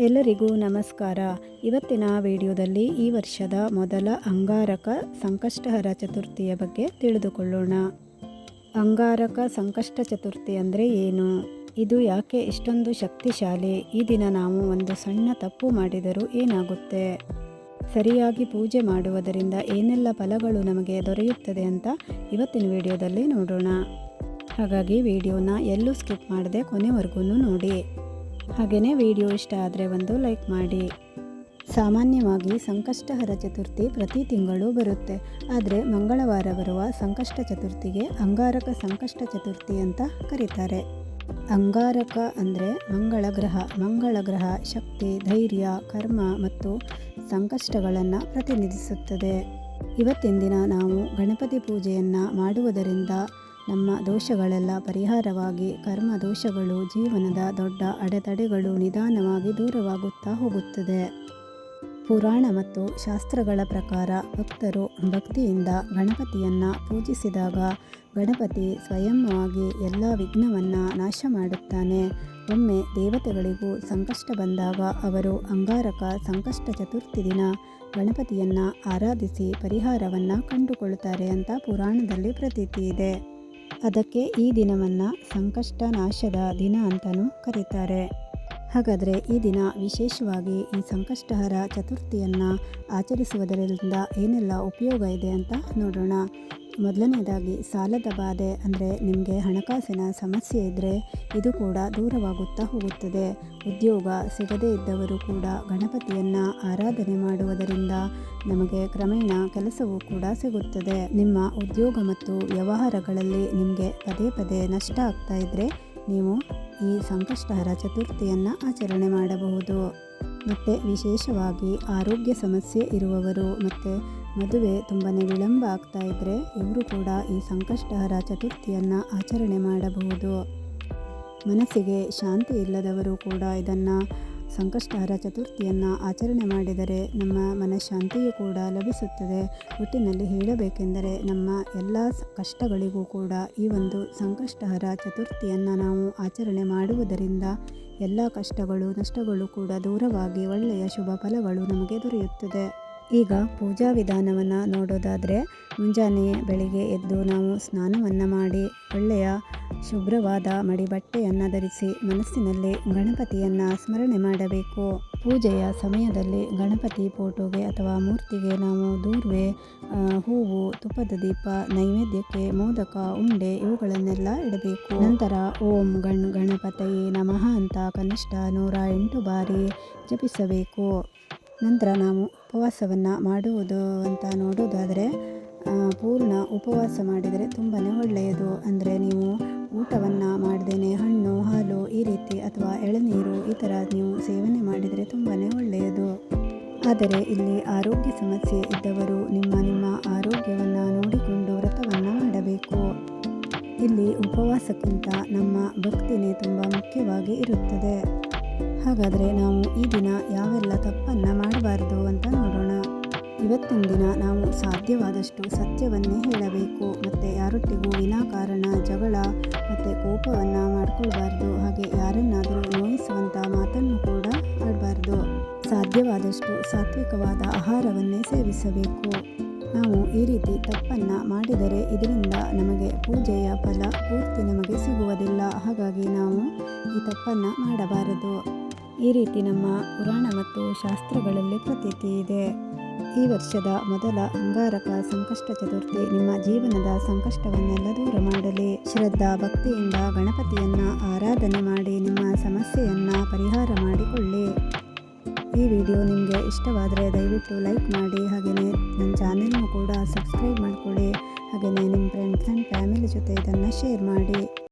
ಎಲ್ಲರಿಗೂ ನಮಸ್ಕಾರ. ಇವತ್ತಿನ ವಿಡಿಯೋದಲ್ಲಿ ಈ ವರ್ಷದ ಮೊದಲ ಅಂಗಾರಕ ಸಂಕಷ್ಟಹರ ಚತುರ್ಥಿಯ ಬಗ್ಗೆ ತಿಳಿದುಕೊಳ್ಳೋಣ. ಅಂಗಾರಕ ಸಂಕಷ್ಟ ಚತುರ್ಥಿ ಅಂದರೆ ಏನು? ಇದು ಯಾಕೆ ಇಷ್ಟೊಂದು ಶಕ್ತಿಶಾಲಿ? ಈ ದಿನ ನಾವು ಒಂದು ಸಣ್ಣ ತಪ್ಪು ಮಾಡಿದರೂ ಏನಾಗುತ್ತೆ? ಸರಿಯಾಗಿ ಪೂಜೆ ಮಾಡುವುದರಿಂದ ಏನೆಲ್ಲ ಫಲಗಳು ನಮಗೆ ದೊರೆಯುತ್ತದೆ ಅಂತ ಇವತ್ತಿನ ವಿಡಿಯೋದಲ್ಲಿ ನೋಡೋಣ. ಹಾಗಾಗಿ ವಿಡಿಯೋನ ಎಲ್ಲೂ ಸ್ಕಿಪ್ ಮಾಡದೆ ಕೊನೆವರೆಗೂ ನೋಡಿ. ಹಾಗೆಯೇ ವಿಡಿಯೋ ಇಷ್ಟ ಆದರೆ ಒಂದು ಲೈಕ್ ಮಾಡಿ. ಸಾಮಾನ್ಯವಾಗಿ ಸಂಕಷ್ಟಹರ ಚತುರ್ಥಿ ಪ್ರತಿ ತಿಂಗಳು ಬರುತ್ತೆ. ಆದರೆ ಮಂಗಳವಾರ ಬರುವ ಸಂಕಷ್ಟ ಚತುರ್ಥಿಗೆ ಅಂಗಾರಕ ಸಂಕಷ್ಟ ಚತುರ್ಥಿ ಅಂತ ಕರೀತಾರೆ. ಅಂಗಾರಕ ಅಂದರೆ ಮಂಗಳ ಗ್ರಹ ಶಕ್ತಿ, ಧೈರ್ಯ, ಕರ್ಮ ಮತ್ತು ಸಂಕಷ್ಟಗಳನ್ನು ಪ್ರತಿನಿಧಿಸುತ್ತದೆ. ಇವತ್ತಿನ ದಿನ ನಾವು ಗಣಪತಿ ಪೂಜೆಯನ್ನು ಮಾಡುವುದರಿಂದ ನಮ್ಮ ದೋಷಗಳೆಲ್ಲ ಪರಿಹಾರವಾಗಿ ಕರ್ಮ ದೋಷಗಳು, ಜೀವನದ ದೊಡ್ಡ ಅಡೆತಡೆಗಳು ನಿಧಾನವಾಗಿ ದೂರವಾಗುತ್ತಾ ಹೋಗುತ್ತದೆ. ಪುರಾಣ ಮತ್ತು ಶಾಸ್ತ್ರಗಳ ಪ್ರಕಾರ ಭಕ್ತರು ಭಕ್ತಿಯಿಂದ ಗಣಪತಿಯನ್ನು ಪೂಜಿಸಿದಾಗ ಗಣಪತಿ ಸ್ವಯಂವಾಗಿ ಎಲ್ಲ ವಿಘ್ನವನ್ನು ನಾಶ ಮಾಡುತ್ತಾನೆ. ಒಮ್ಮೆ ದೇವತೆಗಳಿಗೂ ಸಂಕಷ್ಟ ಬಂದಾಗ ಅವರು ಅಂಗಾರಕ ಸಂಕಷ್ಟ ಚತುರ್ಥಿ ದಿನ ಗಣಪತಿಯನ್ನು ಆರಾಧಿಸಿ ಪರಿಹಾರವನ್ನು ಕಂಡುಕೊಳ್ಳುತ್ತಾರೆ ಅಂತ ಪುರಾಣದಲ್ಲಿ ಪ್ರತೀತಿ ಇದೆ. ಅದಕ್ಕೆ ಈ ದಿನವನ್ನು ಸಂಕಷ್ಟ ನಾಶದ ದಿನ ಅಂತಲೂ ಕರೀತಾರೆ. ಹಾಗಾದರೆ ಈ ದಿನ ವಿಶೇಷವಾಗಿ ಈ ಸಂಕಷ್ಟಹರ ಚತುರ್ಥಿಯನ್ನು ಆಚರಿಸುವುದರಿಂದ ಏನೆಲ್ಲ ಉಪಯೋಗ ಇದೆ ಅಂತ ನೋಡೋಣ. ಮೊದಲನೇದಾಗಿ ಸಾಲದ ಬಾಧೆ ಅಂದರೆ ನಿಮಗೆ ಹಣಕಾಸಿನ ಸಮಸ್ಯೆ ಇದ್ದರೆ ಇದು ಕೂಡ ದೂರವಾಗುತ್ತಾ ಹೋಗುತ್ತದೆ. ಉದ್ಯೋಗ ಸಿಗದೇ ಇದ್ದವರು ಕೂಡ ಗಣಪತಿಯನ್ನು ಆರಾಧನೆ ಮಾಡುವುದರಿಂದ ನಮಗೆ ಕ್ರಮೇಣ ಕೆಲಸವೂ ಕೂಡ ಸಿಗುತ್ತದೆ. ನಿಮ್ಮ ಉದ್ಯೋಗ ಮತ್ತು ವ್ಯವಹಾರಗಳಲ್ಲಿ ನಿಮಗೆ ಪದೇ ಪದೇ ನಷ್ಟ ಆಗ್ತಾ ಇದ್ದರೆ ನೀವು ಈ ಸಂಕಷ್ಟಹರ ಚತುರ್ಥಿಯನ್ನು ಆಚರಣೆ ಮಾಡಬಹುದು. ಮತ್ತು ವಿಶೇಷವಾಗಿ ಆರೋಗ್ಯ ಸಮಸ್ಯೆ ಇರುವವರು ಮತ್ತು ಮದುವೆ ತುಂಬಾ ವಿಳಂಬ ಆಗ್ತಾ ಇದ್ದರೆ ಇವರು ಕೂಡ ಈ ಸಂಕಷ್ಟಹರ ಚತುರ್ಥಿಯನ್ನು ಆಚರಣೆ ಮಾಡಬಹುದು. ಮನಸ್ಸಿಗೆ ಶಾಂತಿ ಇಲ್ಲದವರು ಕೂಡ ಇದನ್ನು ಸಂಕಷ್ಟಹರ ಚತುರ್ಥಿಯನ್ನು ಆಚರಣೆ ಮಾಡಿದರೆ ನಮ್ಮ ಮನಃಶಾಂತಿಯೂ ಕೂಡ ಲಭಿಸುತ್ತದೆ. ಒಟ್ಟಿನಲ್ಲಿ ಹೇಳಬೇಕೆಂದರೆ ನಮ್ಮ ಎಲ್ಲ ಕಷ್ಟಗಳಿಗೂ ಕೂಡ ಈ ಒಂದು ಸಂಕಷ್ಟಹರ ಚತುರ್ಥಿಯನ್ನು ನಾವು ಆಚರಣೆ ಮಾಡುವುದರಿಂದ ಎಲ್ಲ ಕಷ್ಟಗಳು ನಷ್ಟಗಳು ಕೂಡ ದೂರವಾಗಿ ಒಳ್ಳೆಯ ಶುಭ ಫಲಗಳು ನಮಗೆ ದೊರೆಯುತ್ತದೆ. ಈಗ ಪೂಜಾ ವಿಧಾನವನ್ನು ನೋಡೋದಾದರೆ ಮುಂಜಾನೆ ಬೆಳಿಗ್ಗೆ ಎದ್ದು ನಾವು ಸ್ನಾನವನ್ನು ಮಾಡಿ ಒಳ್ಳೆಯ ಶುಭ್ರವಾದ ಮಡಿ ಬಟ್ಟೆಯನ್ನು ಧರಿಸಿ ಮನಸ್ಸಿನಲ್ಲಿ ಗಣಪತಿಯನ್ನು ಸ್ಮರಣೆ ಮಾಡಬೇಕು. ಪೂಜೆಯ ಸಮಯದಲ್ಲಿ ಗಣಪತಿ ಫೋಟೋಗೆ ಅಥವಾ ಮೂರ್ತಿಗೆ ನಾವು ದೂರ್ವೆ, ಹೂವು, ತುಪ್ಪದ ದೀಪ, ನೈವೇದ್ಯಕ್ಕೆ ಮೋದಕ, ಉಂಡೆ ಇವುಗಳನ್ನೆಲ್ಲ ಇಡಬೇಕು. ನಂತರ ಓಂ ಗಣಪತಯೇ ನಮಃ ಅಂತ ಕನಿಷ್ಠ 108 ಬಾರಿ ಜಪಿಸಬೇಕು. ನಂತರ ನಾವು ಉಪವಾಸವನ್ನು ಮಾಡುವುದು ಅಂತ ನೋಡೋದಾದರೆ ಪೂರ್ಣ ಉಪವಾಸ ಮಾಡಿದರೆ ತುಂಬಾ ಒಳ್ಳೆಯದು. ಅಂದರೆ ನೀವು ಊಟವನ್ನು ಮಾಡದೇನೆ ಹಣ್ಣು, ಹಾಲು ಈ ರೀತಿ ಅಥವಾ ಎಳನೀರು ಈ ಥರ ನೀವು ಸೇವನೆ ಮಾಡಿದರೆ ತುಂಬಾ ಒಳ್ಳೆಯದು. ಆದರೆ ಇಲ್ಲಿ ಆರೋಗ್ಯ ಸಮಸ್ಯೆ ಇದ್ದವರು ನಿಮ್ಮ ಆರೋಗ್ಯವನ್ನು ನೋಡಿಕೊಂಡು ವ್ರತವನ್ನು ಮಾಡಬೇಕು. ಇಲ್ಲಿ ಉಪವಾಸಕ್ಕಿಂತ ನಮ್ಮ ಭಕ್ತಿನೇ ತುಂಬ ಮುಖ್ಯವಾಗಿ ಇರುತ್ತದೆ. ಹಾಗಾದರೆ ನಾವು ಈ ದಿನ ಯಾವೆಲ್ಲ ತಪ್ಪನ್ನು ಮಾಡಬಾರ್ದು ಅಂತ ನೋಡೋಣ. ಇವತ್ತಿನ ದಿನ ನಾವು ಸಾಧ್ಯವಾದಷ್ಟು ಸತ್ಯವನ್ನೇ ಹೇಳಬೇಕು ಮತ್ತು ಯಾರೊಟ್ಟಿಗೂ ವಿನಾಕಾರಣ ಜಗಳ ಮತ್ತು ಕೋಪವನ್ನು ಮಾಡಿಕೊಳ್ಬಾರ್ದು. ಹಾಗೆ ಯಾರನ್ನಾದರೂ ನೋಯಿಸುವಂಥ ಮಾತನ್ನು ಕೂಡ ಆಡಬಾರ್ದು. ಸಾಧ್ಯವಾದಷ್ಟು ಸಾತ್ವಿಕವಾದ ಆಹಾರವನ್ನೇ ಸೇವಿಸಬೇಕು. ನಾವು ಈ ರೀತಿ ತಪ್ಪನ್ನು ಮಾಡಿದರೆ ಇದರಿಂದ ನಮಗೆ ಪೂಜೆಯ ಫಲ ಪೂರ್ತಿ ನಮಗೆ ಸಿಗುವುದಿಲ್ಲ. ಹಾಗಾಗಿ ನಾವು ಈ ತಪ್ಪನ್ನು ಮಾಡಬಾರದು. ಈ ರೀತಿ ನಮ್ಮ ಪುರಾಣ ಮತ್ತು ಶಾಸ್ತ್ರಗಳಲ್ಲಿ ಪ್ರತೀತಿ ಇದೆ. ಈ ವರ್ಷದ ಮೊದಲ ಅಂಗಾರಕ ಸಂಕಷ್ಟ ಚತುರ್ಥಿ ನಿಮ್ಮ ಜೀವನದ ಸಂಕಷ್ಟವನ್ನೆಲ್ಲ ದೂರ ಮಾಡಲಿ. ಶ್ರದ್ಧಾ ಭಕ್ತಿಯಿಂದ ಗಣಪತಿಯನ್ನು ಆರಾಧನೆ ಮಾಡಿ ನಿಮ್ಮ ಸಮಸ್ಯೆಯನ್ನು ಪರಿಹಾರ ಮಾಡಿಕೊಳ್ಳಿ. ಈ ವಿಡಿಯೋ ನಿಮಗೆ ಇಷ್ಟವಾದರೆ ದಯವಿಟ್ಟು ಲೈಕ್ ಮಾಡಿ. ಹಾಗೆಯೇ ನನ್ನ ಚಾನೆಲ್ನೂ ಕೂಡ ಸಬ್ಸ್ಕ್ರೈಬ್ ಮಾಡಿಕೊಳ್ಳಿ. ಹಾಗೆಯೇ ನಿಮ್ಮ ಫ್ರೆಂಡ್ಸ್ ಆ್ಯಂಡ್ ಫ್ಯಾಮಿಲಿ ಜೊತೆ ಇದನ್ನು ಶೇರ್ ಮಾಡಿ.